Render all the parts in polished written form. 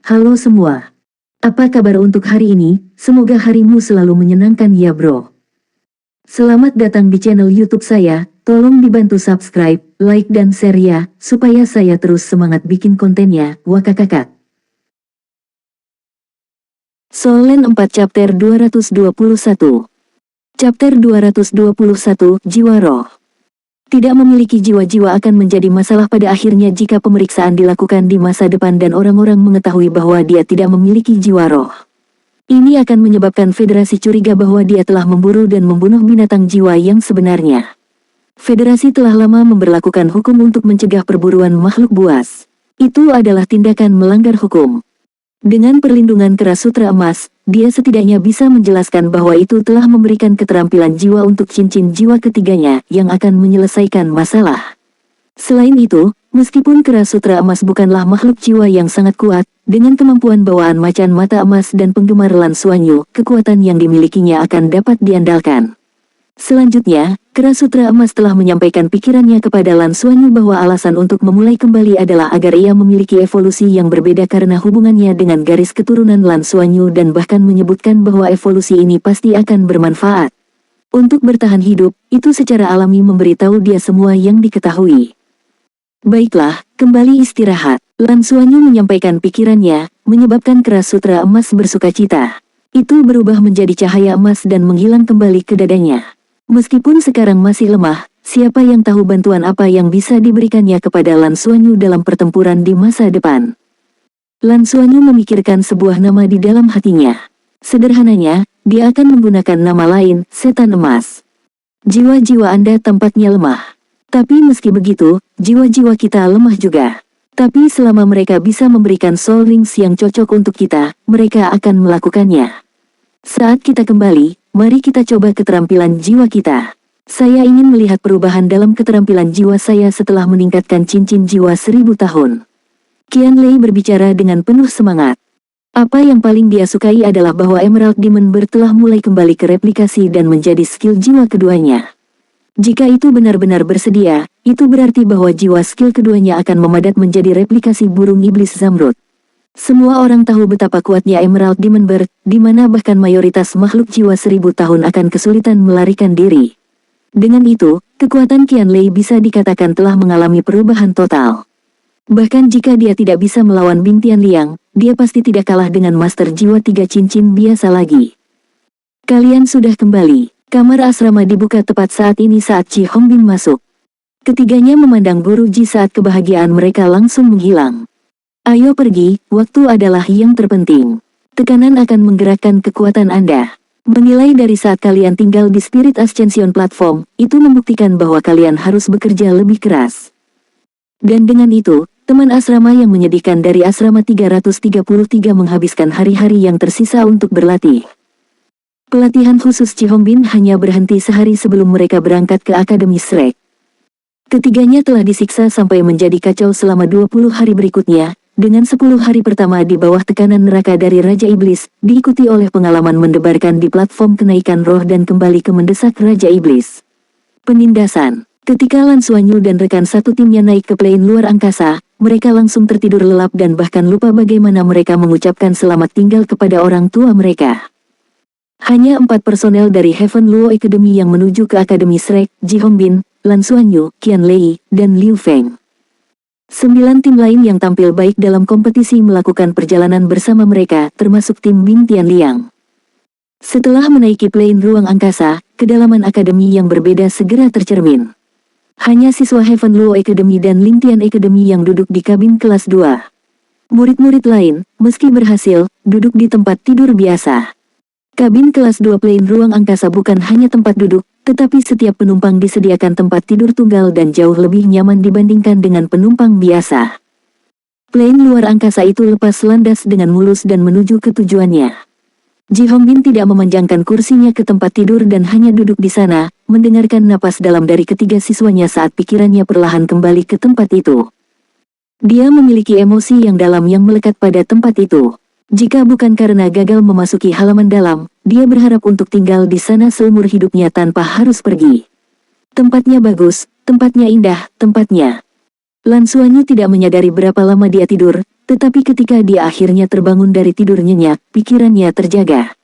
Halo semua. Apa kabar untuk hari ini? Semoga harimu selalu menyenangkan ya bro. Selamat datang di channel YouTube saya. Tolong dibantu subscribe, like dan share ya, supaya saya terus semangat bikin kontennya. Wakakakak. Solen 4 Chapter 221. Chapter 221, Jiwa Roh. Tidak memiliki jiwa-jiwa akan menjadi masalah pada akhirnya jika pemeriksaan dilakukan di masa depan dan orang-orang mengetahui bahwa dia tidak memiliki jiwa roh. Ini akan menyebabkan Federasi curiga bahwa dia telah memburu dan membunuh binatang jiwa yang sebenarnya. Federasi telah lama memberlakukan hukum untuk mencegah perburuan makhluk buas. Itu adalah tindakan melanggar hukum. Dengan perlindungan keras sutra emas, dia setidaknya bisa menjelaskan bahwa itu telah memberikan keterampilan jiwa untuk cincin jiwa ketiganya yang akan menyelesaikan masalah. Selain itu, meskipun keras sutra emas bukanlah makhluk jiwa yang sangat kuat, dengan kemampuan bawaan macan mata emas dan penggemar Lan Xuanyu, kekuatan yang dimilikinya akan dapat diandalkan. Selanjutnya, keras sutra emas telah menyampaikan pikirannya kepada Lan Xuanyu bahwa alasan untuk memulai kembali adalah agar ia memiliki evolusi yang berbeda karena hubungannya dengan garis keturunan Lan Xuanyu dan bahkan menyebutkan bahwa evolusi ini pasti akan bermanfaat. Untuk bertahan hidup, itu secara alami memberitahu dia semua yang diketahui. Baiklah, kembali istirahat. Lan Xuanyu menyampaikan pikirannya, menyebabkan keras sutra emas bersukacita. Itu berubah menjadi cahaya emas dan menghilang kembali ke dadanya. Meskipun sekarang masih lemah, siapa yang tahu bantuan apa yang bisa diberikannya kepada Lan Xuanyu dalam pertempuran di masa depan. Lan Xuanyu memikirkan sebuah nama di dalam hatinya. Sederhananya, dia akan menggunakan nama lain, Setan Emas. Jiwa-jiwa Anda tampaknya lemah. Tapi meski begitu, jiwa-jiwa kita lemah juga. Tapi selama mereka bisa memberikan soul rings yang cocok untuk kita, mereka akan melakukannya. Saat kita kembali, mari kita coba keterampilan jiwa kita. Saya ingin melihat perubahan dalam keterampilan jiwa saya setelah meningkatkan cincin jiwa 1000 tahun. Qianlei berbicara dengan penuh semangat. Apa yang paling dia sukai adalah bahwa Emerald Demon Bird telah mulai kembali ke replikasi dan menjadi skill jiwa keduanya. Jika itu benar-benar bersedia, itu berarti bahwa jiwa skill keduanya akan memadat menjadi replikasi burung iblis Zamrud. Semua orang tahu betapa kuatnya Emerald Demon Bird, di mana bahkan mayoritas makhluk jiwa 1000 tahun akan kesulitan melarikan diri. Dengan itu, kekuatan Qianlei bisa dikatakan telah mengalami perubahan total. Bahkan jika dia tidak bisa melawan Bing Tianliang, dia pasti tidak kalah dengan Master Jiwa 3 Cincin biasa lagi. Kalian sudah kembali. Kamar asrama dibuka tepat saat ini saat Chi Hongbin masuk. Ketiganya memandang Guruji saat kebahagiaan mereka langsung menghilang. Ayo pergi, waktu adalah yang terpenting. Tekanan akan menggerakkan kekuatan Anda. Menilai dari saat kalian tinggal di Spirit Ascension Platform, itu membuktikan bahwa kalian harus bekerja lebih keras. Dan dengan itu, teman asrama yang menyedihkan dari asrama 333 menghabiskan hari-hari yang tersisa untuk berlatih. Pelatihan khusus Chi Hongbin hanya berhenti sehari sebelum mereka berangkat ke Akademi Shrek. Ketiganya telah disiksa sampai menjadi kacau selama 20 hari berikutnya, dengan 10 hari pertama di bawah tekanan neraka dari Raja Iblis, diikuti oleh pengalaman mendebarkan di platform kenaikan roh dan kembali ke mendesak Raja Iblis. Penindasan. Ketika Lan Xuanyu dan rekan satu timnya naik ke plane luar angkasa, mereka langsung tertidur lelap dan bahkan lupa bagaimana mereka mengucapkan selamat tinggal kepada orang tua mereka. Hanya 4 personel dari Heaven Luo Academy yang menuju ke Akademi Shrek, Ji Hongbin, Lan Xuanyu, Qianlei, dan Liu Feng. 9 tim lain yang tampil baik dalam kompetisi melakukan perjalanan bersama mereka, termasuk tim Bing Tianliang. Setelah menaiki plane ruang angkasa, kedalaman akademi yang berbeda segera tercermin. Hanya siswa Heaven Luo Academy dan Lingtian Academy yang duduk di kabin kelas 2. Murid-murid lain, meski berhasil, duduk di tempat tidur biasa. Kabin kelas 2 plane ruang angkasa bukan hanya tempat duduk, tetapi setiap penumpang disediakan tempat tidur tunggal dan jauh lebih nyaman dibandingkan dengan penumpang biasa. Plane luar angkasa itu lepas landas dengan mulus dan menuju ke tujuannya. Ji Hongbin tidak memanjangkan kursinya ke tempat tidur dan hanya duduk di sana, mendengarkan napas dalam dari ketiga siswanya saat pikirannya perlahan kembali ke tempat itu. Dia memiliki emosi yang dalam yang melekat pada tempat itu. Jika bukan karena gagal memasuki halaman dalam, dia berharap untuk tinggal di sana seumur hidupnya tanpa harus pergi. Tempatnya bagus, tempatnya indah, tempatnya. Lan Xuanyu tidak menyadari berapa lama dia tidur, Tetapi ketika dia akhirnya terbangun dari tidur nyenyak, pikirannya terjaga.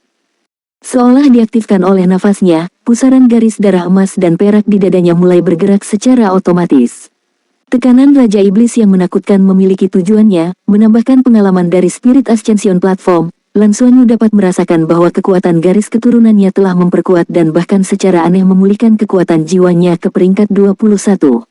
Seolah diaktifkan oleh nafasnya, pusaran garis darah emas dan perak di dadanya mulai bergerak secara otomatis. Tekanan Raja Iblis yang menakutkan memiliki tujuannya, menambahkan pengalaman dari Spirit Ascension Platform. Lan Xuanyu dapat merasakan bahwa kekuatan garis keturunannya telah memperkuat dan bahkan secara aneh memulihkan kekuatan jiwanya ke peringkat 21.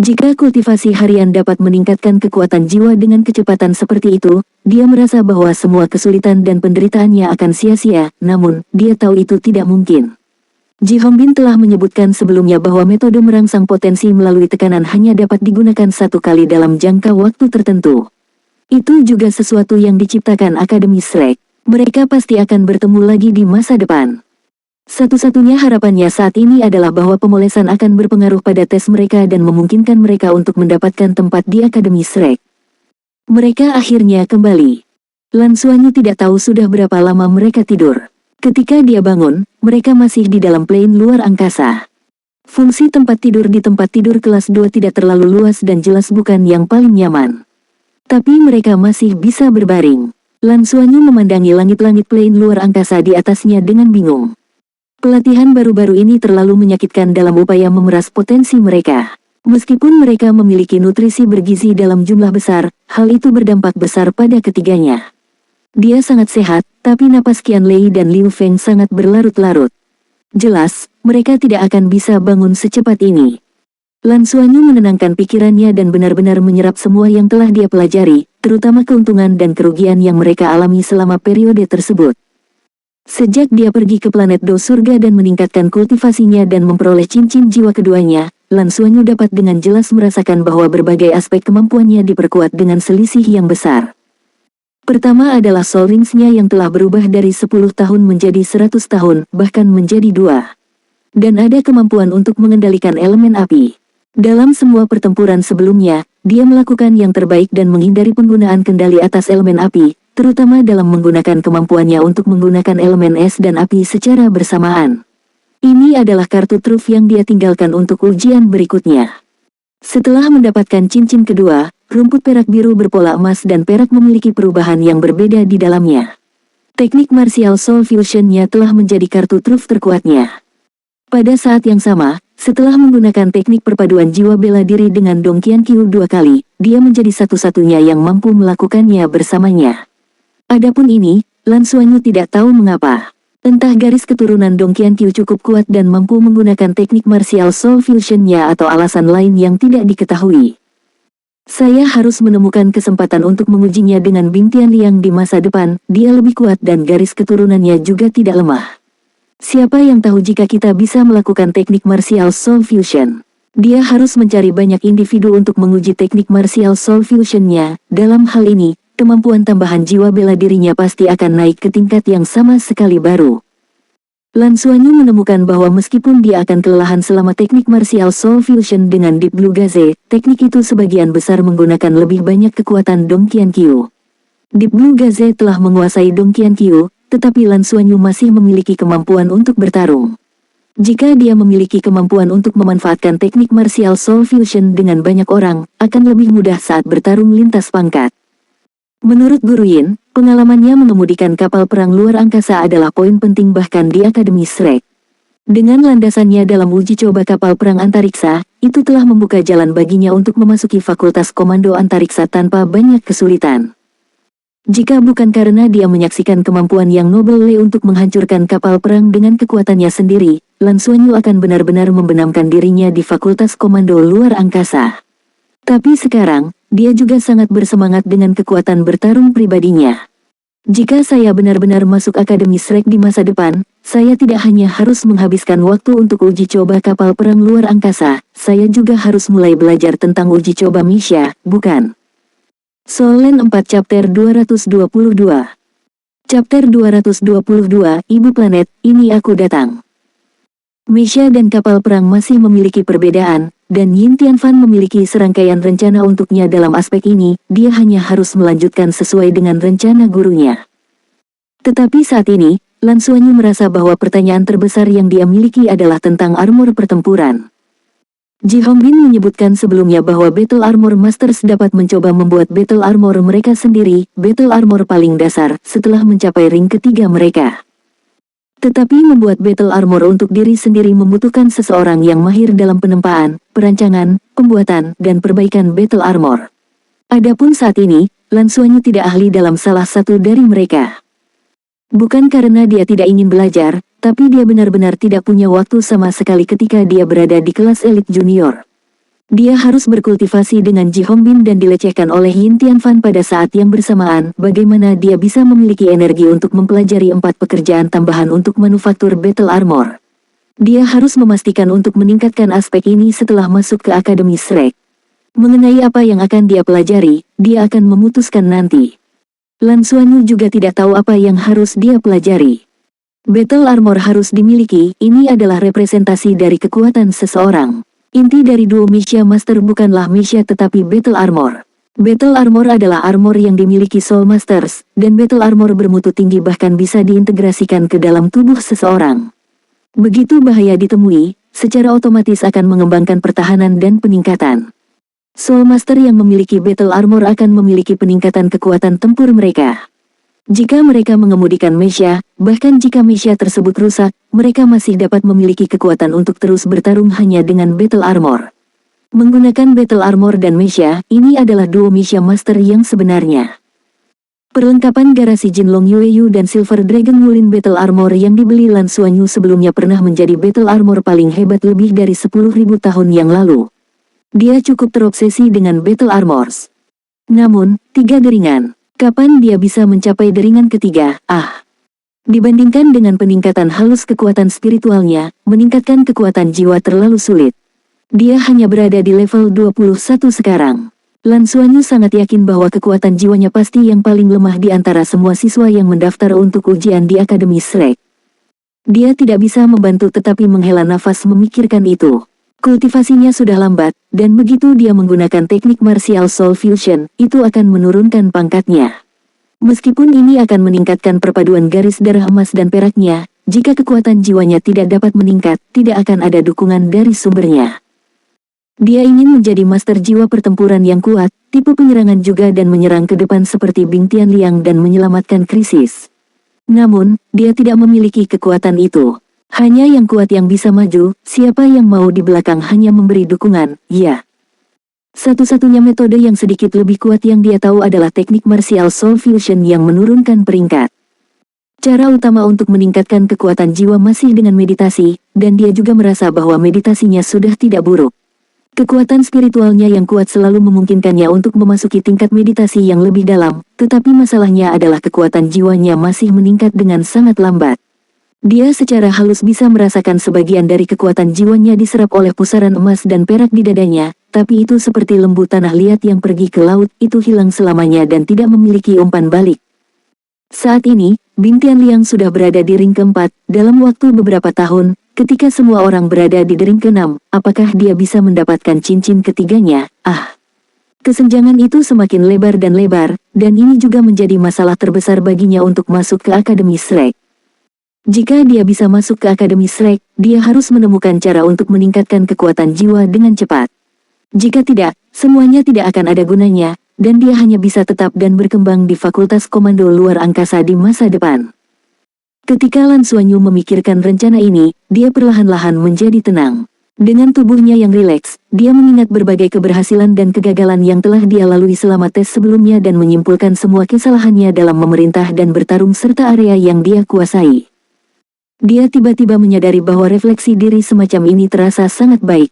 Jika kultivasi harian dapat meningkatkan kekuatan jiwa dengan kecepatan seperti itu, dia merasa bahwa semua kesulitan dan penderitaannya akan sia-sia, namun, dia tahu itu tidak mungkin. Ji Hongbin telah menyebutkan sebelumnya bahwa metode merangsang potensi melalui tekanan hanya dapat digunakan satu kali dalam jangka waktu tertentu. Itu juga sesuatu yang diciptakan Akademi Shrek. Mereka pasti akan bertemu lagi di masa depan. Satu-satunya harapannya saat ini adalah bahwa pemolesan akan berpengaruh pada tes mereka dan memungkinkan mereka untuk mendapatkan tempat di Akademi Shrek. Mereka akhirnya kembali. Lan Xuanyu tidak tahu sudah berapa lama mereka tidur. Ketika dia bangun, mereka masih di dalam plane luar angkasa. Fungsi tempat tidur di tempat tidur kelas 2 tidak terlalu luas dan jelas bukan yang paling nyaman. Tapi mereka masih bisa berbaring. Lan Xuanyu memandangi langit-langit plane luar angkasa di atasnya dengan bingung. Pelatihan baru-baru ini terlalu menyakitkan dalam upaya memeras potensi mereka. Meskipun mereka memiliki nutrisi bergizi dalam jumlah besar, hal itu berdampak besar pada ketiganya. Dia sangat sehat, tapi napas Qian Lei dan Liu Feng sangat berlarut-larut. Jelas, mereka tidak akan bisa bangun secepat ini. Lan Xuanyu menenangkan pikirannya dan benar-benar menyerap semua yang telah dia pelajari, terutama keuntungan dan kerugian yang mereka alami selama periode tersebut. Sejak dia pergi ke planet Do Surga dan meningkatkan kultivasinya dan memperoleh cincin jiwa keduanya, Lan Xuanyu dapat dengan jelas merasakan bahwa berbagai aspek kemampuannya diperkuat dengan selisih yang besar. Pertama adalah Soul Rings-nya yang telah berubah dari 10 tahun menjadi 100 tahun, bahkan menjadi 2. Dan ada kemampuan untuk mengendalikan elemen api. Dalam semua pertempuran sebelumnya, dia melakukan yang terbaik dan menghindari penggunaan kendali atas elemen api, terutama dalam menggunakan kemampuannya untuk menggunakan elemen es dan api secara bersamaan. Ini adalah kartu truf yang dia tinggalkan untuk ujian berikutnya. Setelah mendapatkan cincin kedua, rumput perak biru berpola emas dan perak memiliki perubahan yang berbeda di dalamnya. Teknik martial soul fusion-nya telah menjadi kartu truf terkuatnya. Pada saat yang sama, setelah menggunakan teknik perpaduan jiwa bela diri dengan Dong Qianqiu 2 kali, dia menjadi satu-satunya yang mampu melakukannya bersamanya. Adapun ini, Lan Xuanyu tidak tahu mengapa. Entah garis keturunan Dong Qianqiu cukup kuat dan mampu menggunakan teknik martial soul fusion-nya atau alasan lain yang tidak diketahui. Saya harus menemukan kesempatan untuk mengujinya dengan Bing Tianliang di masa depan, dia lebih kuat dan garis keturunannya juga tidak lemah. Siapa yang tahu jika kita bisa melakukan teknik martial soul fusion? Dia harus mencari banyak individu untuk menguji teknik martial soul fusion-nya. Dalam hal ini, kemampuan tambahan jiwa bela dirinya pasti akan naik ke tingkat yang sama sekali baru. Lan Xuanyu menemukan bahwa meskipun dia akan kelelahan selama teknik martial soul fusion dengan Deep Blue Gaze, teknik itu sebagian besar menggunakan lebih banyak kekuatan Dong Qianqiu. Deep Blue Gaze telah menguasai Dong Qianqiu, tetapi Lan Xuanyu masih memiliki kemampuan untuk bertarung. Jika dia memiliki kemampuan untuk memanfaatkan teknik martial soul fusion dengan banyak orang, akan lebih mudah saat bertarung lintas pangkat. Menurut Guru Yin, pengalamannya mengemudikan kapal perang luar angkasa adalah poin penting bahkan di Akademi Shrek. Dengan landasannya dalam uji coba kapal perang antariksa, itu telah membuka jalan baginya untuk memasuki fakultas komando antariksa tanpa banyak kesulitan. Jika bukan karena dia menyaksikan kemampuan yang Noble Le untuk menghancurkan kapal perang dengan kekuatannya sendiri, Lan Xuanyu akan benar-benar membenamkan dirinya di fakultas komando luar angkasa. Tapi sekarang, dia juga sangat bersemangat dengan kekuatan bertarung pribadinya. Jika saya benar-benar masuk Akademi Shrek di masa depan, saya tidak hanya harus menghabiskan waktu untuk uji coba kapal perang luar angkasa, saya juga harus mulai belajar tentang uji coba Misha, bukan? Soul Land 4 Chapter 222. Chapter 222, Ibu Planet, ini aku datang. Misha dan kapal perang masih memiliki perbedaan, dan Yin Tianfan memiliki serangkaian rencana untuknya dalam aspek ini, dia hanya harus melanjutkan sesuai dengan rencana gurunya. Tetapi saat ini, Lan Xuanyu merasa bahwa pertanyaan terbesar yang dia miliki adalah tentang armor pertempuran. Ji Hongbin menyebutkan sebelumnya bahwa Battle Armor Masters dapat mencoba membuat Battle Armor mereka sendiri, Battle Armor paling dasar, setelah mencapai ring ketiga mereka. Tetapi membuat Battle Armor untuk diri sendiri membutuhkan seseorang yang mahir dalam penempaan, perancangan, pembuatan, dan perbaikan Battle Armor. Adapun saat ini, Lan Xuanyu tidak ahli dalam salah satu dari mereka. Bukan karena dia tidak ingin belajar, tapi dia benar-benar tidak punya waktu sama sekali ketika dia berada di kelas elit junior. Dia harus berkultivasi dengan Ji Hongbin dan dilecehkan oleh Yin Tianfan pada saat yang bersamaan. Bagaimana dia bisa memiliki energi untuk mempelajari 4 pekerjaan tambahan untuk manufaktur Battle Armor? Dia harus memastikan untuk meningkatkan aspek ini setelah masuk ke Akademi Shrek. Mengenai apa yang akan dia pelajari, dia akan memutuskan nanti. Lan Xuanyu juga tidak tahu apa yang harus dia pelajari. Battle Armor harus dimiliki, ini adalah representasi dari kekuatan seseorang. Inti dari duo Misha Master bukanlah Misha tetapi Battle Armor. Battle Armor adalah armor yang dimiliki Soul Masters, dan Battle Armor bermutu tinggi bahkan bisa diintegrasikan ke dalam tubuh seseorang. Begitu bahaya ditemui, secara otomatis akan mengembangkan pertahanan dan peningkatan. Soul Master yang memiliki Battle Armor akan memiliki peningkatan kekuatan tempur mereka. Jika mereka mengemudikan Misha, bahkan jika Misha tersebut rusak, mereka masih dapat memiliki kekuatan untuk terus bertarung hanya dengan Battle Armor. Menggunakan Battle Armor dan Misha, ini adalah duo Misha Master yang sebenarnya. Perlengkapan garasi Jinlong Yueyu dan Silver Dragon Wulin Battle Armor yang dibeli Lan Xuanyu sebelumnya pernah menjadi Battle Armor paling hebat lebih dari 10.000 tahun yang lalu. Dia cukup terobsesi dengan Battle Armors. Namun, 3 deringan. Kapan dia bisa mencapai deringan ketiga? Dibandingkan dengan peningkatan halus kekuatan spiritualnya, meningkatkan kekuatan jiwa terlalu sulit. Dia hanya berada di level 21 sekarang. Lan Xuanyu sangat yakin bahwa kekuatan jiwanya pasti yang paling lemah di antara semua siswa yang mendaftar untuk ujian di Akademi Shrek. Dia tidak bisa membantu tetapi menghela nafas memikirkan itu. Kultivasinya sudah lambat, dan begitu dia menggunakan teknik Martial Soul Fusion, itu akan menurunkan pangkatnya. Meskipun ini akan meningkatkan perpaduan garis darah emas dan peraknya, jika kekuatan jiwanya tidak dapat meningkat, tidak akan ada dukungan dari sumbernya. Dia ingin menjadi master jiwa pertempuran yang kuat, tipe penyerangan juga dan menyerang ke depan seperti Bing Tianliang dan menyelamatkan krisis. Namun, dia tidak memiliki kekuatan itu. Hanya yang kuat yang bisa maju, siapa yang mau di belakang hanya memberi dukungan, ya. Satu-satunya metode yang sedikit lebih kuat yang dia tahu adalah teknik Martial Soul Fusion yang menurunkan peringkat. Cara utama untuk meningkatkan kekuatan jiwa masih dengan meditasi, dan dia juga merasa bahwa meditasinya sudah tidak buruk. Kekuatan spiritualnya yang kuat selalu memungkinkannya untuk memasuki tingkat meditasi yang lebih dalam, tetapi masalahnya adalah kekuatan jiwanya masih meningkat dengan sangat lambat. Dia secara halus bisa merasakan sebagian dari kekuatan jiwanya diserap oleh pusaran emas dan perak di dadanya, tapi itu seperti lembu tanah liat yang pergi ke laut, itu hilang selamanya dan tidak memiliki umpan balik. Saat ini, Bing Tianliang sudah berada di ring keempat, dalam waktu beberapa tahun, ketika semua orang berada di ring keenam, apakah dia bisa mendapatkan cincin ketiganya? Kesenjangan itu semakin lebar dan lebar, dan ini juga menjadi masalah terbesar baginya untuk masuk ke Akademi Shrek. Jika dia bisa masuk ke Akademi Shrek, dia harus menemukan cara untuk meningkatkan kekuatan jiwa dengan cepat. Jika tidak, semuanya tidak akan ada gunanya, dan dia hanya bisa tetap dan berkembang di Fakultas Komando Luar Angkasa di masa depan. Ketika Lan Xuanyu memikirkan rencana ini, dia perlahan-lahan menjadi tenang. Dengan tubuhnya yang rileks, dia mengingat berbagai keberhasilan dan kegagalan yang telah dia lalui selama tes sebelumnya dan menyimpulkan semua kesalahannya dalam memerintah dan bertarung serta area yang dia kuasai. Dia tiba-tiba menyadari bahwa refleksi diri semacam ini terasa sangat baik.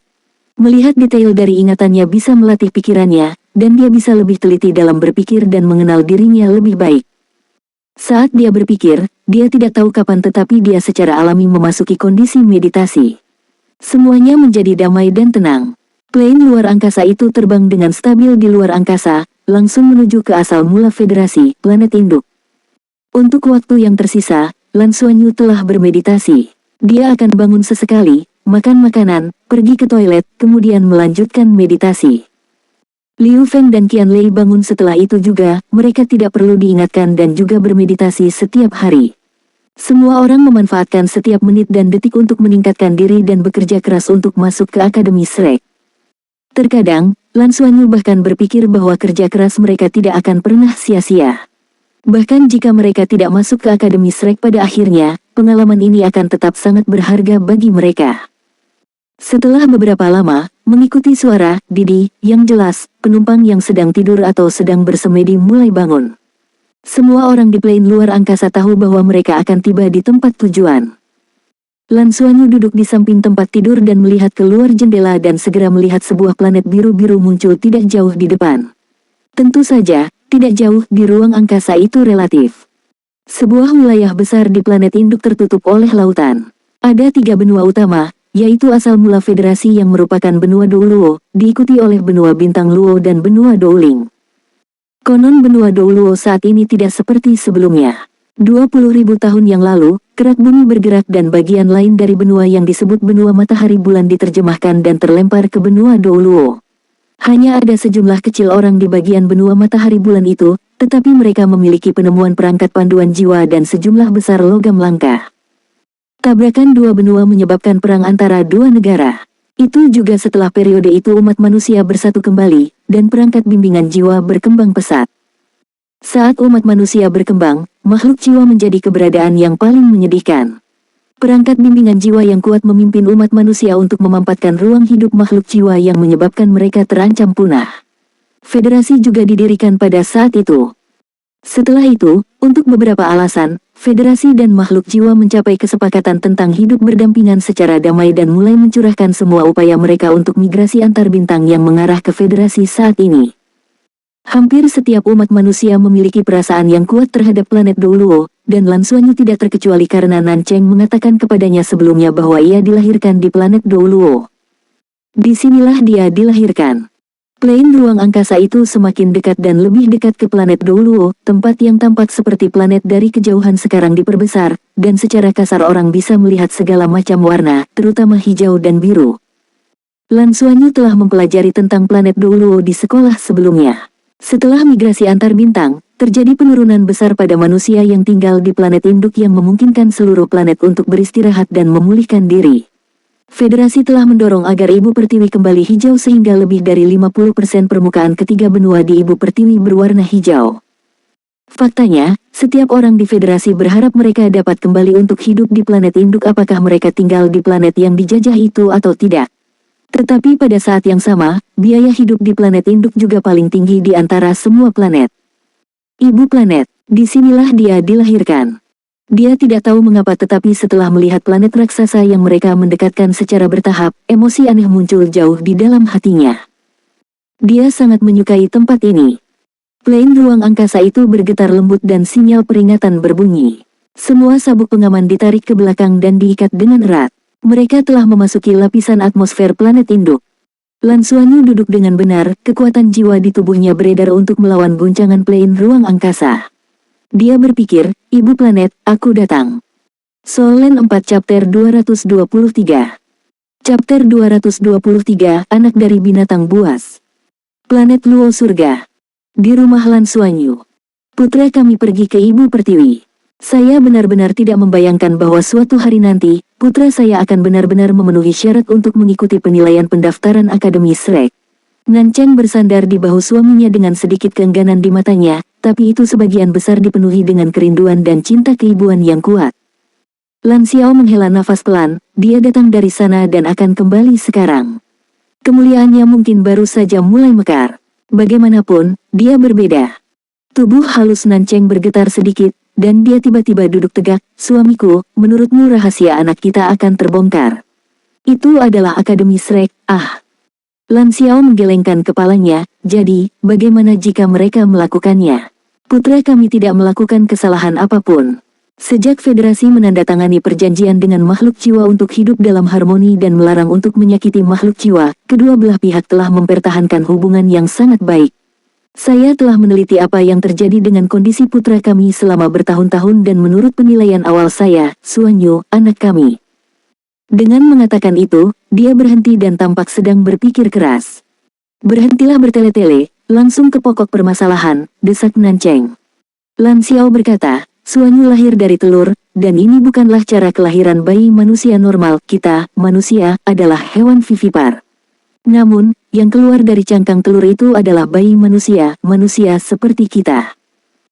Melihat detail dari ingatannya bisa melatih pikirannya, dan dia bisa lebih teliti dalam berpikir dan mengenal dirinya lebih baik. Saat dia berpikir, dia tidak tahu kapan tetapi dia secara alami memasuki kondisi meditasi. Semuanya menjadi damai dan tenang. Plane luar angkasa itu terbang dengan stabil di luar angkasa, langsung menuju ke asal mula Federasi, planet induk. Untuk waktu yang tersisa, Lan Xuanyu telah bermeditasi. Dia akan bangun sesekali, makan makanan, pergi ke toilet, kemudian melanjutkan meditasi. Liu Feng dan Qian Lei bangun setelah itu juga, mereka tidak perlu diingatkan dan juga bermeditasi setiap hari. Semua orang memanfaatkan setiap menit dan detik untuk meningkatkan diri dan bekerja keras untuk masuk ke Akademi Shrek. Terkadang, Lan Xuanyu bahkan berpikir bahwa kerja keras mereka tidak akan pernah sia-sia. Bahkan jika mereka tidak masuk ke Akademi Shrek pada akhirnya, pengalaman ini akan tetap sangat berharga bagi mereka. Setelah beberapa lama, mengikuti suara Didi yang jelas, penumpang yang sedang tidur atau sedang bersemedi mulai bangun. Semua orang di plane luar angkasa tahu bahwa mereka akan tiba di tempat tujuan. Lan Xuanyu duduk di samping tempat tidur dan melihat keluar jendela dan segera melihat sebuah planet biru-biru muncul tidak jauh di depan. Tentu saja, tidak jauh di ruang angkasa itu relatif. Sebuah wilayah besar di planet induk tertutup oleh lautan. Ada 3 benua utama, yaitu asal mula Federasi yang merupakan benua Douluo, diikuti oleh benua Bintang Luo dan benua Douling. Konon benua Douluo saat ini tidak seperti sebelumnya. 20.000 tahun yang lalu, kerak bumi bergerak dan bagian lain dari benua yang disebut benua matahari bulan diterjemahkan dan terlempar ke benua Douluo. Hanya ada sejumlah kecil orang di bagian benua matahari bulan itu, tetapi mereka memiliki penemuan perangkat panduan jiwa dan sejumlah besar logam langka. Tabrakan dua benua menyebabkan perang antara dua negara. Itu juga setelah periode itu umat manusia bersatu kembali, dan perangkat bimbingan jiwa berkembang pesat. Saat umat manusia berkembang, makhluk jiwa menjadi keberadaan yang paling menyedihkan. Perangkat bimbingan jiwa yang kuat memimpin umat manusia untuk memampatkan ruang hidup makhluk jiwa yang menyebabkan mereka terancam punah. Federasi juga didirikan pada saat itu. Setelah itu, untuk beberapa alasan, Federasi dan makhluk jiwa mencapai kesepakatan tentang hidup berdampingan secara damai dan mulai mencurahkan semua upaya mereka untuk migrasi antar bintang yang mengarah ke Federasi saat ini. Hampir setiap umat manusia memiliki perasaan yang kuat terhadap planet Douluo, dan Lan Xuanyu tidak terkecuali karena Nan Cheng mengatakan kepadanya sebelumnya bahwa ia dilahirkan di planet Douluo. Disinilah dia dilahirkan. Plane ruang angkasa itu semakin dekat dan lebih dekat ke planet Douluo, tempat yang tampak seperti planet dari kejauhan sekarang diperbesar, dan secara kasar orang bisa melihat segala macam warna, terutama hijau dan biru. Lan Xuanyu telah mempelajari tentang planet Douluo di sekolah sebelumnya. Setelah migrasi antar bintang, terjadi penurunan besar pada manusia yang tinggal di planet induk yang memungkinkan seluruh planet untuk beristirahat dan memulihkan diri. Federasi telah mendorong agar Ibu Pertiwi kembali hijau sehingga lebih dari 50% permukaan ketiga benua di Ibu Pertiwi berwarna hijau. Faktanya, setiap orang di Federasi berharap mereka dapat kembali untuk hidup di planet induk apakah mereka tinggal di planet yang dijajah itu atau tidak. Tetapi pada saat yang sama, biaya hidup di planet induk juga paling tinggi di antara semua planet. Ibu planet, disinilah dia dilahirkan. Dia tidak tahu mengapa tetapi setelah melihat planet raksasa yang mereka mendekatkan secara bertahap, emosi aneh muncul jauh di dalam hatinya. Dia sangat menyukai tempat ini. Plane ruang angkasa itu bergetar lembut dan sinyal peringatan berbunyi. Semua sabuk pengaman ditarik ke belakang dan diikat dengan erat. Mereka telah memasuki lapisan atmosfer planet induk. Lan Xuanyu duduk dengan benar, kekuatan jiwa di tubuhnya beredar untuk melawan guncangan plane ruang angkasa. Dia berpikir, Ibu planet, aku datang. Solen 4 Chapter 223. Chapter 223, Anak dari Binatang Buas. Planet Luo Surga. Di rumah Lan Xuanyu. Putra kami pergi ke Ibu Pertiwi. Saya benar-benar tidak membayangkan bahwa suatu hari nanti, putra saya akan benar-benar memenuhi syarat untuk mengikuti penilaian pendaftaran Akademi Shrek. Nan Cheng bersandar di bahu suaminya dengan sedikit keengganan di matanya, tapi itu sebagian besar dipenuhi dengan kerinduan dan cinta keibuan yang kuat. Lan Xiao menghela nafas pelan, dia datang dari sana dan akan kembali sekarang. Kemuliaannya mungkin baru saja mulai mekar. Bagaimanapun, dia berbeda. Tubuh halus Nan Cheng bergetar sedikit, dan dia tiba-tiba duduk tegak. Suamiku, menurutmu rahasia anak kita akan terbongkar. Itu adalah Akademi Shrek, Lan Xiao menggelengkan kepalanya, jadi, bagaimana jika mereka melakukannya? Putra kami tidak melakukan kesalahan apapun. Sejak Federasi menandatangani perjanjian dengan makhluk jiwa untuk hidup dalam harmoni dan melarang untuk menyakiti makhluk jiwa, kedua belah pihak telah mempertahankan hubungan yang sangat baik. Saya telah meneliti apa yang terjadi dengan kondisi putra kami selama bertahun-tahun dan menurut penilaian awal saya, Xuanyu, anak kami. Dengan mengatakan itu, dia berhenti dan tampak sedang berpikir keras. Berhentilah bertele-tele, langsung ke pokok permasalahan, desak Nan Cheng. Lan Xiao berkata, Xuanyu lahir dari telur, dan ini bukanlah cara kelahiran bayi manusia normal. Kita, manusia, adalah hewan vivipar. Namun, yang keluar dari cangkang telur itu adalah bayi manusia, manusia seperti kita.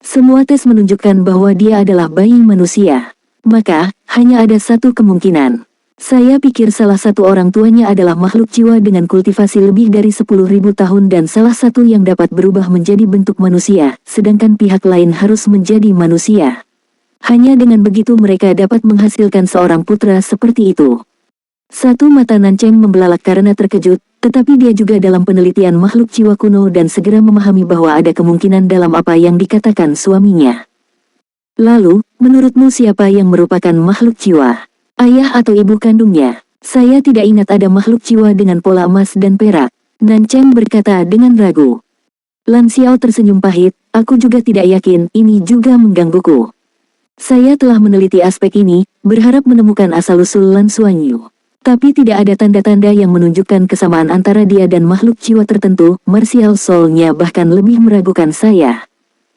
Semua tes menunjukkan bahwa dia adalah bayi manusia. Maka, hanya ada satu kemungkinan. Saya pikir salah satu orang tuanya adalah makhluk jiwa dengan kultivasi lebih dari 10.000 tahun dan salah satu yang dapat berubah menjadi bentuk manusia, sedangkan pihak lain harus menjadi manusia. Hanya dengan begitu mereka dapat menghasilkan seorang putra seperti itu. Satu mata Nancheng membelalak karena terkejut, tetapi dia juga dalam penelitian makhluk jiwa kuno dan segera memahami bahwa ada kemungkinan dalam apa yang dikatakan suaminya. Lalu, menurutmu siapa yang merupakan makhluk jiwa? Ayah atau ibu kandungnya? Saya tidak ingat ada makhluk jiwa dengan pola emas dan perak. Nancheng berkata dengan ragu. Lan Xiao tersenyum pahit, aku juga tidak yakin, ini juga menggangguku. Saya telah meneliti aspek ini, berharap menemukan asal-usul Lan Xuanyu. Tapi tidak ada tanda-tanda yang menunjukkan kesamaan antara dia dan makhluk jiwa tertentu, martial soul-nya bahkan lebih meragukan saya.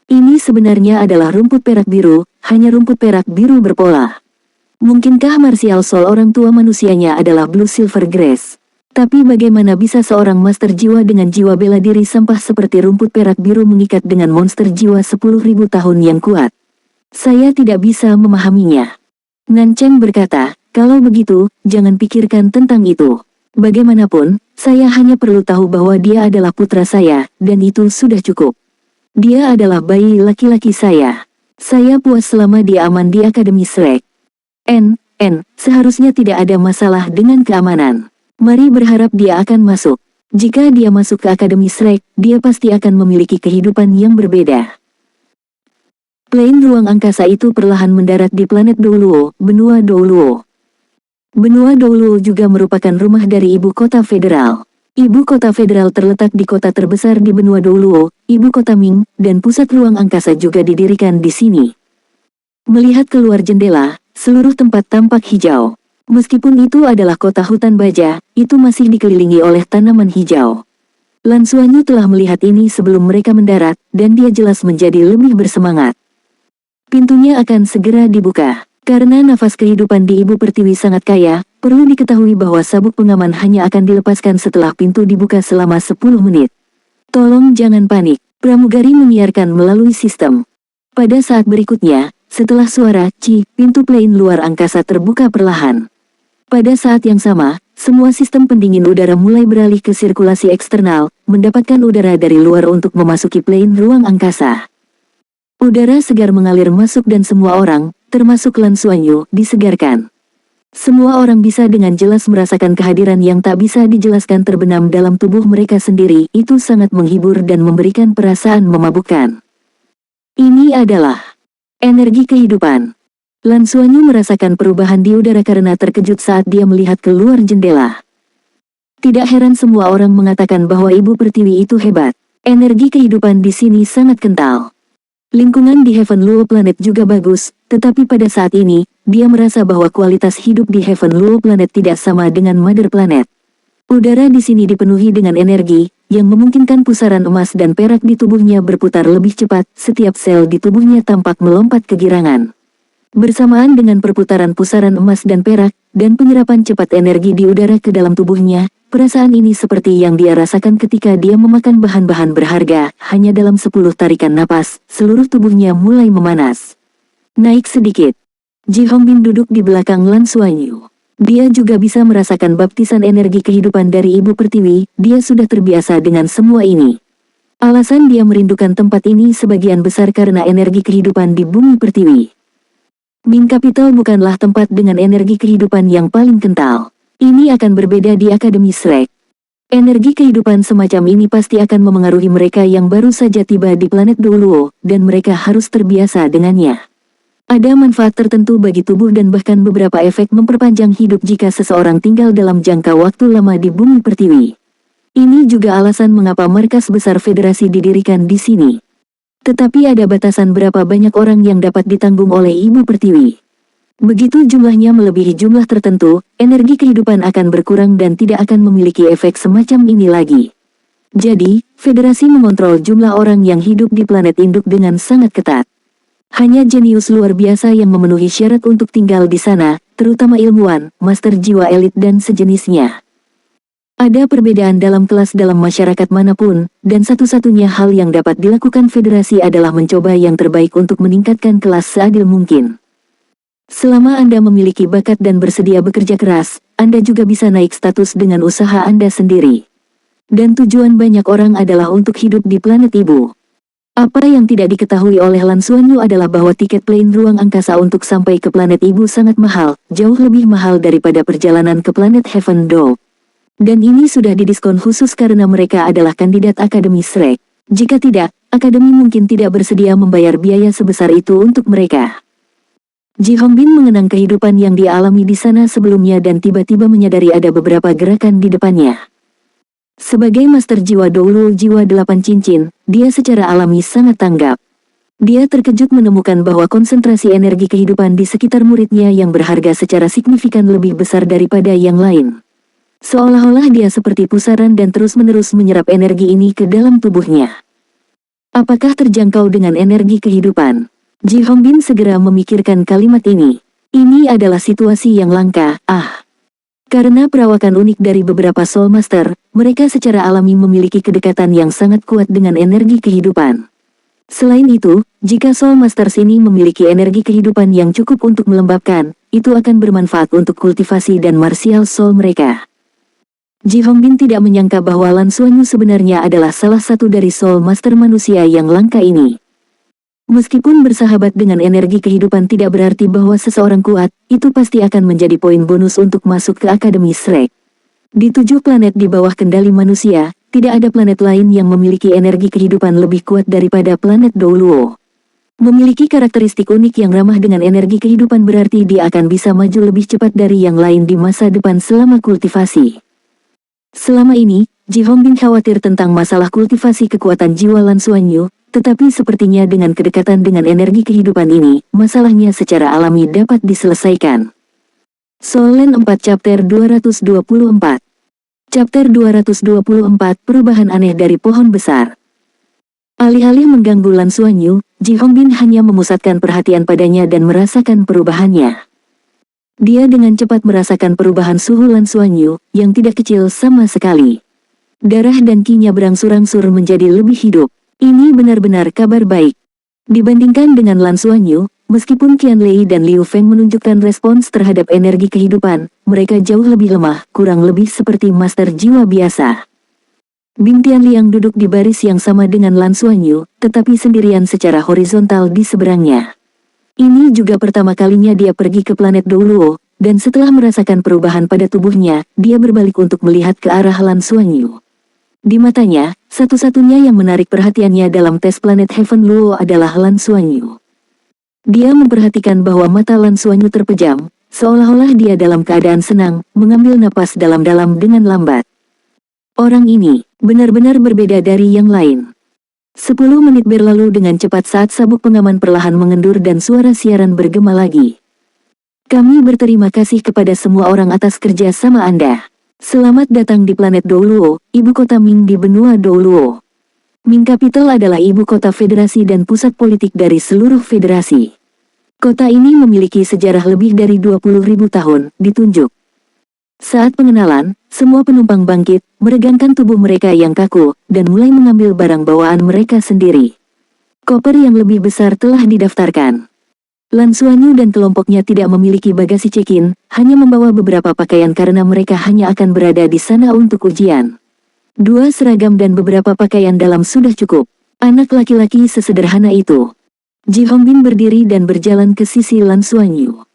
Ini sebenarnya adalah rumput perak biru, hanya rumput perak biru berpola. Mungkinkah martial soul orang tua manusianya adalah Blue Silver Grace? Tapi bagaimana bisa seorang master jiwa dengan jiwa bela diri sampah seperti rumput perak biru mengikat dengan monster jiwa 10.000 tahun yang kuat? Saya tidak bisa memahaminya. Nancheng berkata, kalau begitu, jangan pikirkan tentang itu. Bagaimanapun, saya hanya perlu tahu bahwa dia adalah putra saya, dan itu sudah cukup. Dia adalah bayi laki-laki saya. Saya puas selama dia aman di Akademi Shrek. Seharusnya tidak ada masalah dengan keamanan. Mari berharap dia akan masuk. Jika dia masuk ke Akademi Shrek, dia pasti akan memiliki kehidupan yang berbeda. Plane ruang angkasa itu perlahan mendarat di planet Douluo, benua Douluo. Benua Douluo juga merupakan rumah dari ibu kota federal. Ibu kota federal terletak di kota terbesar di benua Douluo, ibu kota Ming, dan pusat ruang angkasa juga didirikan di sini. Melihat keluar jendela, seluruh tempat tampak hijau. Meskipun itu adalah kota hutan baja, itu masih dikelilingi oleh tanaman hijau. Lan Xuanyu telah melihat ini sebelum mereka mendarat, dan dia jelas menjadi lebih bersemangat. Pintunya akan segera dibuka. Karena nafas kehidupan di Ibu Pertiwi sangat kaya, perlu diketahui bahwa sabuk pengaman hanya akan dilepaskan setelah pintu dibuka selama 10 menit. Tolong jangan panik, pramugari menyiarkan melalui sistem. Pada saat berikutnya, setelah suara "ci", pintu plane luar angkasa terbuka perlahan. Pada saat yang sama, semua sistem pendingin udara mulai beralih ke sirkulasi eksternal, mendapatkan udara dari luar untuk memasuki plane ruang angkasa. Udara segar mengalir masuk dan semua orang, termasuk Lan Xuanyu, disegarkan. Semua orang bisa dengan jelas merasakan kehadiran yang tak bisa dijelaskan terbenam dalam tubuh mereka sendiri, itu sangat menghibur dan memberikan perasaan memabukkan. Ini adalah energi kehidupan. Lan Xuanyu merasakan perubahan di udara karena terkejut saat dia melihat keluar jendela. Tidak heran semua orang mengatakan bahwa Ibu Pertiwi itu hebat. Energi kehidupan di sini sangat kental. Lingkungan di Heaven Luo Planet juga bagus, tetapi pada saat ini, dia merasa bahwa kualitas hidup di Heaven Luo Planet tidak sama dengan Mother Planet. Udara di sini dipenuhi dengan energi, yang memungkinkan pusaran emas dan perak di tubuhnya berputar lebih cepat, setiap sel di tubuhnya tampak melompat kegirangan. Bersamaan dengan perputaran pusaran emas dan perak, dan penyerapan cepat energi di udara ke dalam tubuhnya, perasaan ini seperti yang dia rasakan ketika dia memakan bahan-bahan berharga, hanya dalam 10 tarikan napas, seluruh tubuhnya mulai memanas. Naik sedikit. Ji Hongbin duduk di belakang Lan Xuanyu. Dia juga bisa merasakan baptisan energi kehidupan dari Ibu Pertiwi, dia sudah terbiasa dengan semua ini. Alasan dia merindukan tempat ini sebagian besar karena energi kehidupan di bumi Pertiwi. Ming Capital bukanlah tempat dengan energi kehidupan yang paling kental. Ini akan berbeda di Akademi Shrek. Energi kehidupan semacam ini pasti akan memengaruhi mereka yang baru saja tiba di planet Douluo, dan mereka harus terbiasa dengannya. Ada manfaat tertentu bagi tubuh dan bahkan beberapa efek memperpanjang hidup jika seseorang tinggal dalam jangka waktu lama di bumi Pertiwi. Ini juga alasan mengapa markas besar federasi didirikan di sini. Tetapi ada batasan berapa banyak orang yang dapat ditanggung oleh Ibu Pertiwi. Begitu jumlahnya melebihi jumlah tertentu, energi kehidupan akan berkurang dan tidak akan memiliki efek semacam ini lagi. Jadi, federasi mengontrol jumlah orang yang hidup di planet induk dengan sangat ketat. Hanya jenius luar biasa yang memenuhi syarat untuk tinggal di sana, terutama ilmuwan, master jiwa elit dan sejenisnya. Ada perbedaan dalam kelas dalam masyarakat manapun, dan satu-satunya hal yang dapat dilakukan federasi adalah mencoba yang terbaik untuk meningkatkan kelas seadil mungkin. Selama Anda memiliki bakat dan bersedia bekerja keras, Anda juga bisa naik status dengan usaha Anda sendiri. Dan tujuan banyak orang adalah untuk hidup di planet ibu. Apa yang tidak diketahui oleh Lan Xuanyu adalah bahwa tiket plane ruang angkasa untuk sampai ke planet ibu sangat mahal, jauh lebih mahal daripada perjalanan ke planet Heaven Dog. Dan ini sudah didiskon khusus karena mereka adalah kandidat Akademi Shrek. Jika tidak, Akademi mungkin tidak bersedia membayar biaya sebesar itu untuk mereka. Ji Hongbin mengenang kehidupan yang dia alami di sana sebelumnya dan tiba-tiba menyadari ada beberapa gerakan di depannya. Sebagai Master Jiwa Douluo Jiwa 8 Cincin, dia secara alami sangat tanggap. Dia terkejut menemukan bahwa konsentrasi energi kehidupan di sekitar muridnya yang berharga secara signifikan lebih besar daripada yang lain. Seolah-olah dia seperti pusaran dan terus-menerus menyerap energi ini ke dalam tubuhnya. Apakah terjangkau dengan energi kehidupan? Ji Hongbin segera memikirkan kalimat ini. Ini adalah situasi yang langka, Karena perawakan unik dari beberapa Soul Master, mereka secara alami memiliki kedekatan yang sangat kuat dengan energi kehidupan. Selain itu, jika Soul Masters ini memiliki energi kehidupan yang cukup untuk melembabkan, itu akan bermanfaat untuk kultivasi dan martial soul mereka. Ji Hongbin tidak menyangka bahwa Lan Xuanyu sebenarnya adalah salah satu dari Soul Master manusia yang langka ini. Meskipun bersahabat dengan energi kehidupan tidak berarti bahwa seseorang kuat, itu pasti akan menjadi poin bonus untuk masuk ke Akademi Shrek. Di 7 planet di bawah kendali manusia, tidak ada planet lain yang memiliki energi kehidupan lebih kuat daripada planet Douluo. Memiliki karakteristik unik yang ramah dengan energi kehidupan berarti dia akan bisa maju lebih cepat dari yang lain di masa depan selama kultivasi. Selama ini, Ji Hongbin khawatir tentang masalah kultivasi kekuatan jiwa Lan Xuanyu, tetapi sepertinya dengan kedekatan dengan energi kehidupan ini, masalahnya secara alami dapat diselesaikan. Soul Land 4 Chapter 224. Chapter 224 Perubahan aneh dari pohon besar. Alih-alih mengganggu Lan Xuanyu, Ji Hongbin hanya memusatkan perhatian padanya dan merasakan perubahannya. Dia dengan cepat merasakan perubahan suhu Lan Xuanyu, yang tidak kecil sama sekali. Darah dan ki-nya berangsur-angsur menjadi lebih hidup. Ini benar-benar kabar baik. Dibandingkan dengan Lan Xuanyu, meskipun Qian Lei dan Liu Feng menunjukkan respons terhadap energi kehidupan, mereka jauh lebih lemah, kurang lebih seperti master jiwa biasa. Bing Tianliang duduk di baris yang sama dengan Lan Xuanyu, tetapi sendirian secara horizontal di seberangnya. Ini juga pertama kalinya dia pergi ke planet Douluo, dan setelah merasakan perubahan pada tubuhnya, dia berbalik untuk melihat ke arah Lan Xuanyu. Di matanya, satu-satunya yang menarik perhatiannya dalam tes planet Heaven Luo adalah Lan Xuanyu. Dia memperhatikan bahwa mata Lan Xuanyu terpejam, seolah-olah dia dalam keadaan senang, mengambil napas dalam-dalam dengan lambat. Orang ini benar-benar berbeda dari yang lain. 10 menit berlalu dengan cepat saat sabuk pengaman perlahan mengendur dan suara siaran bergema lagi. Kami berterima kasih kepada semua orang atas kerja sama Anda. Selamat datang di planet Douluo, ibu kota Ming di benua Douluo. Ming Capital adalah ibu kota federasi dan pusat politik dari seluruh federasi. Kota ini memiliki sejarah lebih dari 20.000 tahun, ditunjuk. Saat pengenalan, semua penumpang bangkit, meregangkan tubuh mereka yang kaku, dan mulai mengambil barang bawaan mereka sendiri. Koper yang lebih besar telah didaftarkan. Lan Xuanyu dan kelompoknya tidak memiliki bagasi check-in, hanya membawa beberapa pakaian karena mereka hanya akan berada di sana untuk ujian. 2 seragam dan beberapa pakaian dalam sudah cukup. Anak laki-laki sesederhana itu. Ji Hongbin berdiri dan berjalan ke sisi Lan Xuanyu.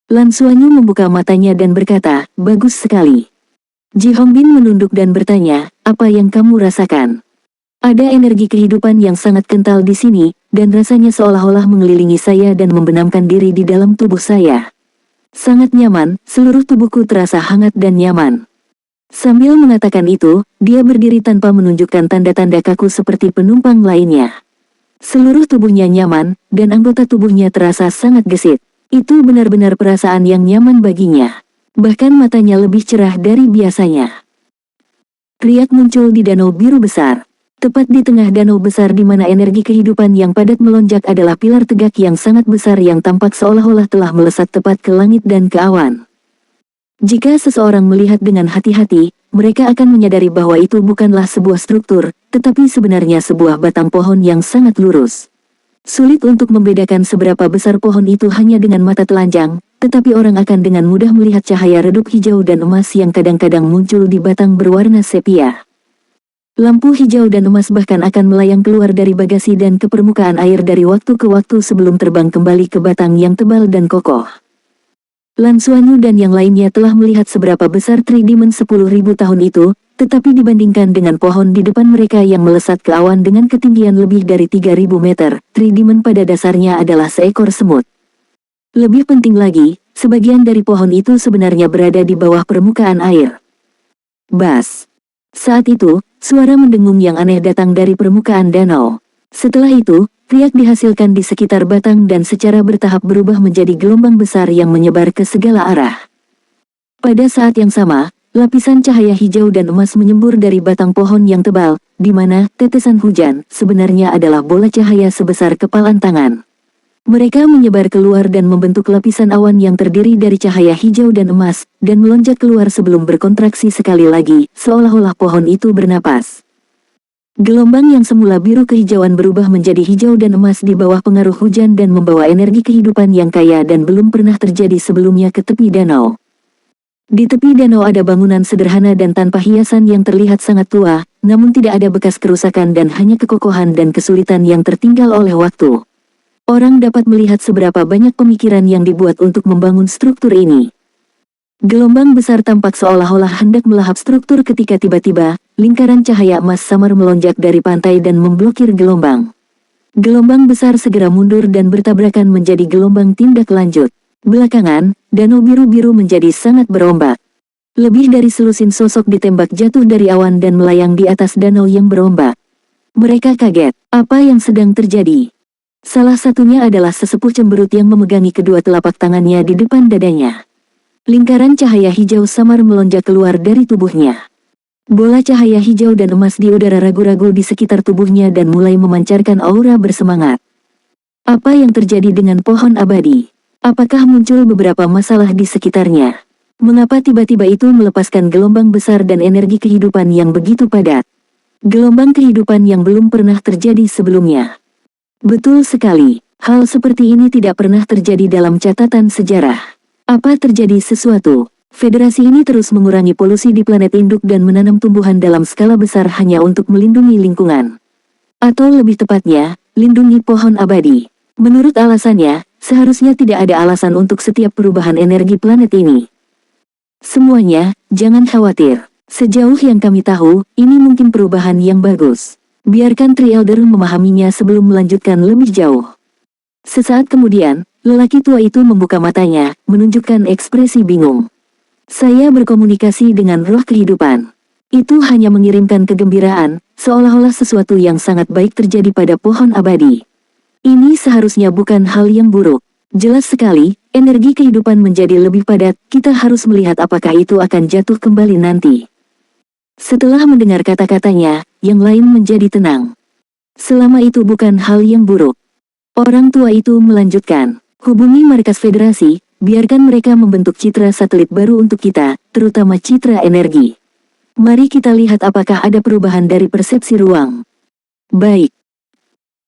Lan Xuanyu membuka matanya dan berkata, bagus sekali. Ji Hongbin menunduk dan bertanya, apa yang kamu rasakan? Ada energi kehidupan yang sangat kental di sini, dan rasanya seolah-olah mengelilingi saya dan membenamkan diri di dalam tubuh saya. Sangat nyaman, seluruh tubuhku terasa hangat dan nyaman. Sambil mengatakan itu, dia berdiri tanpa menunjukkan tanda-tanda kaku seperti penumpang lainnya. Seluruh tubuhnya nyaman, dan anggota tubuhnya terasa sangat gesit. Itu benar-benar perasaan yang nyaman baginya. Bahkan matanya lebih cerah dari biasanya. Riak muncul di danau biru besar. Tepat di tengah danau besar di mana energi kehidupan yang padat melonjak adalah pilar tegak yang sangat besar yang tampak seolah-olah telah melesat tepat ke langit dan ke awan. Jika seseorang melihat dengan hati-hati, mereka akan menyadari bahwa itu bukanlah sebuah struktur, tetapi sebenarnya sebuah batang pohon yang sangat lurus. Sulit untuk membedakan seberapa besar pohon itu hanya dengan mata telanjang, tetapi orang akan dengan mudah melihat cahaya redup hijau dan emas yang kadang-kadang muncul di batang berwarna sepia. Lampu hijau dan emas bahkan akan melayang keluar dari bagasi dan ke permukaan air dari waktu ke waktu sebelum terbang kembali ke batang yang tebal dan kokoh. Lan Xuanyu dan yang lainnya telah melihat seberapa besar Tridimen 10.000 tahun itu, tetapi dibandingkan dengan pohon di depan mereka yang melesat ke awan dengan ketinggian lebih dari 3.000 meter, Tridimen pada dasarnya adalah seekor semut. Lebih penting lagi, sebagian dari pohon itu sebenarnya berada di bawah permukaan air. Bas. Saat itu, suara mendengung yang aneh datang dari permukaan danau. Setelah itu, riak dihasilkan di sekitar batang dan secara bertahap berubah menjadi gelombang besar yang menyebar ke segala arah. Pada saat yang sama, lapisan cahaya hijau dan emas menyembur dari batang pohon yang tebal, di mana tetesan hujan sebenarnya adalah bola cahaya sebesar kepalan tangan. Mereka menyebar keluar dan membentuk lapisan awan yang terdiri dari cahaya hijau dan emas, dan melonjak keluar sebelum berkontraksi sekali lagi, seolah-olah pohon itu bernapas. Gelombang yang semula biru kehijauan berubah menjadi hijau dan emas di bawah pengaruh hujan dan membawa energi kehidupan yang kaya dan belum pernah terjadi sebelumnya ke tepi danau. Di tepi danau ada bangunan sederhana dan tanpa hiasan yang terlihat sangat tua, namun tidak ada bekas kerusakan dan hanya kekokohan dan kesulitan yang tertinggal oleh waktu. Orang dapat melihat seberapa banyak pemikiran yang dibuat untuk membangun struktur ini. Gelombang besar tampak seolah-olah hendak melahap struktur ketika tiba-tiba, lingkaran cahaya emas samar melonjak dari pantai dan memblokir gelombang. Gelombang besar segera mundur dan bertabrakan menjadi gelombang tindak lanjut. Belakangan, danau biru-biru menjadi sangat berombak. Lebih dari selusin sosok ditembak jatuh dari awan dan melayang di atas danau yang berombak. Mereka kaget, apa yang sedang terjadi? Salah satunya adalah sesepuh cemberut yang memegangi kedua telapak tangannya di depan dadanya. Lingkaran cahaya hijau samar melonjak keluar dari tubuhnya. Bola cahaya hijau dan emas di udara ragu-ragu di sekitar tubuhnya dan mulai memancarkan aura bersemangat. Apa yang terjadi dengan pohon abadi? Apakah muncul beberapa masalah di sekitarnya? Mengapa tiba-tiba itu melepaskan gelombang besar dan energi kehidupan yang begitu padat? Gelombang kehidupan yang belum pernah terjadi sebelumnya. Betul sekali, hal seperti ini tidak pernah terjadi dalam catatan sejarah. Apa terjadi sesuatu? Federasi ini terus mengurangi polusi di planet induk dan menanam tumbuhan dalam skala besar hanya untuk melindungi lingkungan. Atau lebih tepatnya, lindungi pohon abadi. Menurut alasannya, seharusnya tidak ada alasan untuk setiap perubahan energi planet ini. Semuanya, jangan khawatir. Sejauh yang kami tahu, ini mungkin perubahan yang bagus. Biarkan Tri Elder memahaminya sebelum melanjutkan lebih jauh. Sesaat kemudian, lelaki tua itu membuka matanya, menunjukkan ekspresi bingung. Saya berkomunikasi dengan roh kehidupan. Itu hanya mengirimkan kegembiraan, seolah-olah sesuatu yang sangat baik terjadi pada pohon abadi. Ini seharusnya bukan hal yang buruk. Jelas sekali, energi kehidupan menjadi lebih padat, kita harus melihat apakah itu akan jatuh kembali nanti. Setelah mendengar kata-katanya, yang lain menjadi tenang. Selama itu bukan hal yang buruk. Orang tua itu melanjutkan, hubungi markas federasi, biarkan mereka membentuk citra satelit baru untuk kita, terutama citra energi. Mari kita lihat apakah ada perubahan dari persepsi ruang. Baik.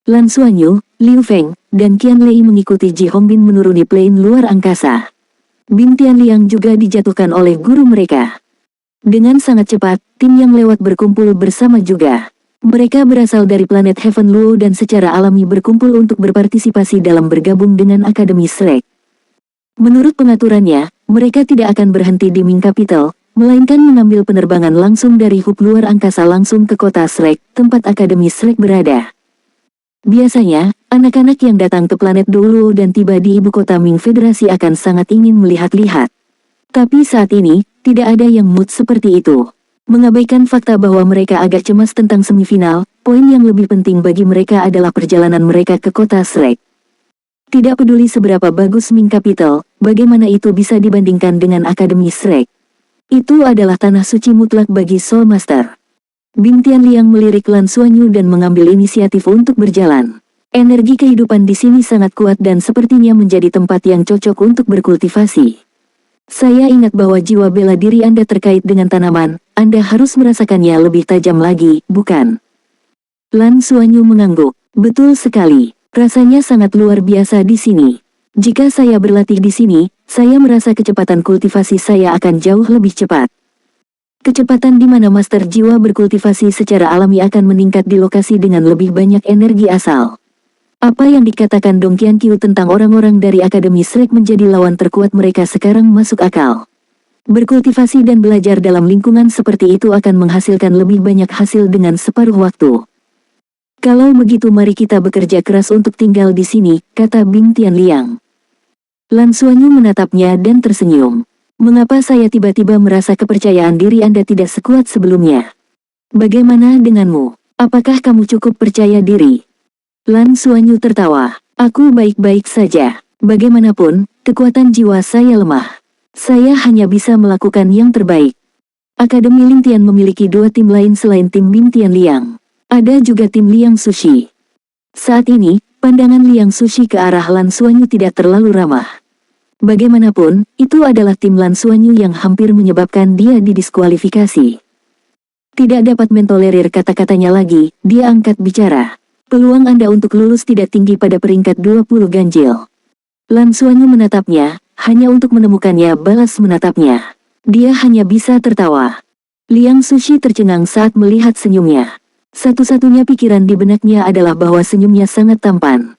Lan Xuanyu, Liu Feng, dan Qian Lei mengikuti Ji Hongbin menuruni plane luar angkasa. Bing Tianliang juga dijatuhkan oleh guru mereka. Dengan sangat cepat, tim yang lewat berkumpul bersama juga. Mereka berasal dari planet Heaven Luo dan secara alami berkumpul untuk berpartisipasi dalam bergabung dengan Akademi Shrek. Menurut pengaturannya, mereka tidak akan berhenti di Ming Capital, melainkan mengambil penerbangan langsung dari hub luar angkasa langsung ke kota Shrek, tempat Akademi Shrek berada. Biasanya, anak-anak yang datang ke planet Doluo dan tiba di ibu kota Ming Federasi akan sangat ingin melihat-lihat. Tapi saat ini, tidak ada yang mood seperti itu. Mengabaikan fakta bahwa mereka agak cemas tentang semifinal, poin yang lebih penting bagi mereka adalah perjalanan mereka ke kota Shrek. Tidak peduli seberapa bagus Ming Capital, bagaimana itu bisa dibandingkan dengan Akademi Shrek. Itu adalah tanah suci mutlak bagi Soul Master. Bing Tianliang melirik Lan Xuanyu dan mengambil inisiatif untuk berjalan. Energi kehidupan di sini sangat kuat dan sepertinya menjadi tempat yang cocok untuk berkultivasi. Saya ingat bahwa jiwa bela diri Anda terkait dengan tanaman, Anda harus merasakannya lebih tajam lagi, bukan? Lan Xuanyu mengangguk. Betul sekali, rasanya sangat luar biasa di sini. Jika saya berlatih di sini, saya merasa kecepatan kultivasi saya akan jauh lebih cepat. Kecepatan di mana master jiwa berkultivasi secara alami akan meningkat di lokasi dengan lebih banyak energi asal. Apa yang dikatakan Dong Qianqiu tentang orang-orang dari Akademi Shrek menjadi lawan terkuat mereka sekarang masuk akal. Berkultivasi dan belajar dalam lingkungan seperti itu akan menghasilkan lebih banyak hasil dengan separuh waktu. Kalau begitu mari kita bekerja keras untuk tinggal di sini, kata Bing Tianliang. Lan Xuanyu menatapnya dan tersenyum. Mengapa saya tiba-tiba merasa kepercayaan diri Anda tidak sekuat sebelumnya? Bagaimana denganmu? Apakah kamu cukup percaya diri? Lan Xuanyu tertawa. Aku baik-baik saja. Bagaimanapun, kekuatan jiwa saya lemah. Saya hanya bisa melakukan yang terbaik. Akademi Lingtian memiliki dua tim lain selain tim Bing Tianliang. Ada juga tim Liang Sushi. Saat ini, pandangan Liang Sushi ke arah Lan Xuanyu tidak terlalu ramah. Bagaimanapun, itu adalah tim Lan Xuanyu yang hampir menyebabkan dia didiskualifikasi. Tidak dapat mentolerir kata-katanya lagi, dia angkat bicara. Peluang Anda untuk lulus tidak tinggi pada peringkat 20 ganjil. Lan Xuanyu menatapnya, hanya untuk menemukannya balas menatapnya. Dia hanya bisa tertawa. Liang Sushi tercengang saat melihat senyumnya. Satu-satunya pikiran di benaknya adalah bahwa senyumnya sangat tampan.